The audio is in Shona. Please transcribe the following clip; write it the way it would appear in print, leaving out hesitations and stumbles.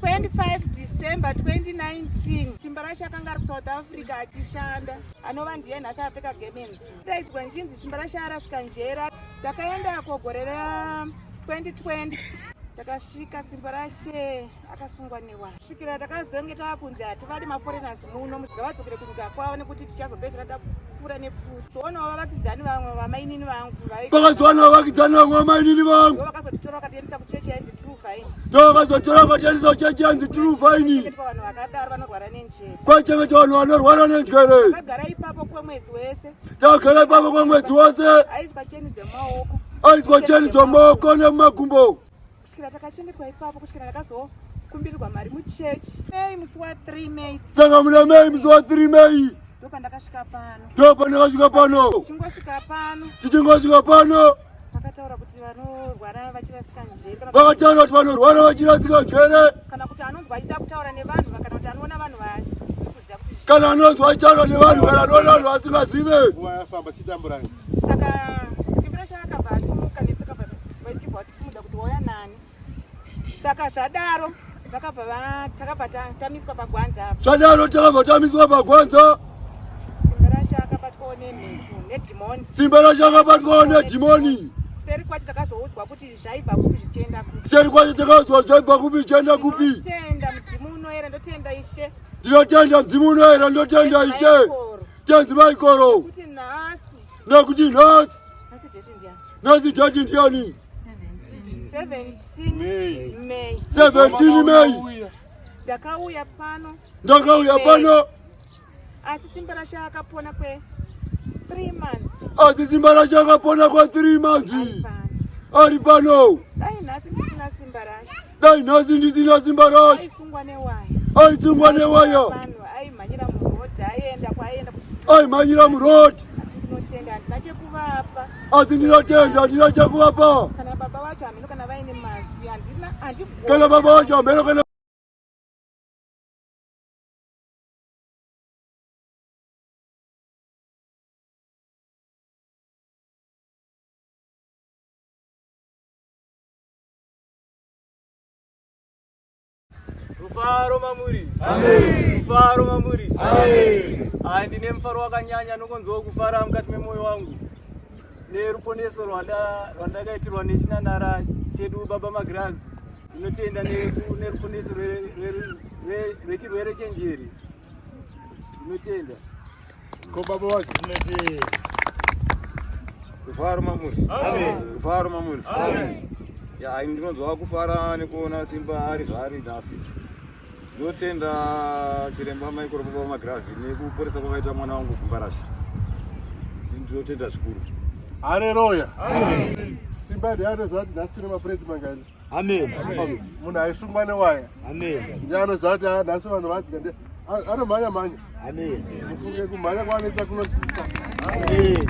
25 December 2019 Simba Rashe akanga ari kuSouth Africa achishanda anova ndiye nhasi apfeka gemens daidzwa nchinzi Simba Rashe arasika njera. Takaenda kogore ra 2020 takasvika Simba Rashe akasungwa newa svikira takazonge takunzi hativadi maforeigners muno ngavadzokere kunyika kwavo nekuti tichazopedzera tapfuura nepfuti zoonawo vavakidzani vamwe vamainini vangu vakazowana vavakidzani vamwe vamainini vangu vakazotitora vakatiendesa kuchechi yainzi True Vine ndovakazotora vakatiendesa kuchechi yainzi True Vine vanhu vakadaro vanorwara nenjere kwachengeta vanhu vanorwara nenjere. takagara ipapo kwemwedzi wese takagara ipapo kwemwedzi wose aizwa cheni dzemaoko aizwa cheni dzemaoko nemumakumbo kusvikira takachengetwa ipapo kusvikira takazokumbirirwa mari muchechi Mei musi wa3 Mei saka muna Mei musi wa3 Mei ndopandakasvika pano ndopandakasvika pano tichingosvika pano vakataura kuti vanorwara vachirasika njere vakataura kuti vanorwara vachirasika njere kana kuti anonzwa achida kutaura nevanhu kana kuti anoona vanhu vasikuziva kuti kana anonzwa achitaura nevanhu kana anoona vanhu vasingazive yafamba chitamburani. Saka Simba Rashe akabva asimuka nesakabva vachibva vatisimudza kuti wauya nani. Saka zvadaro takabva tamiswa pagwanza apa. Zvadaro takabva tamiswa pagwanza. Simba Rashe akabatwawo nedhimoni. Simba Rashe akabatwawo nedhimoni. Seri kwacho takazoudzwa kuti zvaibva kupi zvichienda kupi. Seri kwacho takaudzwa zvaibva kupi zvichienda kupi. Ndinotenda mudzimu unoyera ndotenda Ishe. Ndinotenda mudzimu unoyera ndotenda Ishe. Tenzi Maikoro. Nekuti nhasi. Nhasi dhati ndiani? 17 Mei. 17 Mei. Ndakauya pano. Asi Simba Rashe akapona kwe 3 months. Asi Simba Rashe akapona kwa 3 months. Ari pano. Dai nhasi ndisina Simba Rashe. Aisungwa newaya. Aisungwa newaya. Vanhu aimhanyira muroad aienda kuti. Aimhanyira muroad. Asi ndinotenda handina chekuvapa. Kana baba vacho hameno kana vaine mazwi handina. Kana baba vacho hameno kana Rufaro mamuri. Amen. Rufaro mamuri. Amen. Ndine mufaro wakanyanya nokonzwa kufara mukati memwoyo wangu neruponeso rwandakaitirwa nechinanhara chedu Baba Magrazi. Ndinotenda neruponeso rwechirwere chenjeri. Ndinotenda. Ko baba wacho tinoti Rufaro mamuri. Amen. Rufaro mamuri. Amen. Ya ndinonzwa kufara nekuona Simba ari zvari nhasi. Ndinotenda chiremba Maikoro Baba Magrazi nekuporesa kwakaita mwana wangu Simba Rashe. Ndinotenda zvikuru. Haleluya. Amen. Simba ndiano zvati nhasi tine mapureti mangani. Amen. Munhu aisungwa newaya. Amen. Ndiano zvati nhasi vanhu vati anomhanya. Amen. Mufunge kumhanya kwaanoita kunotyisa. Amen.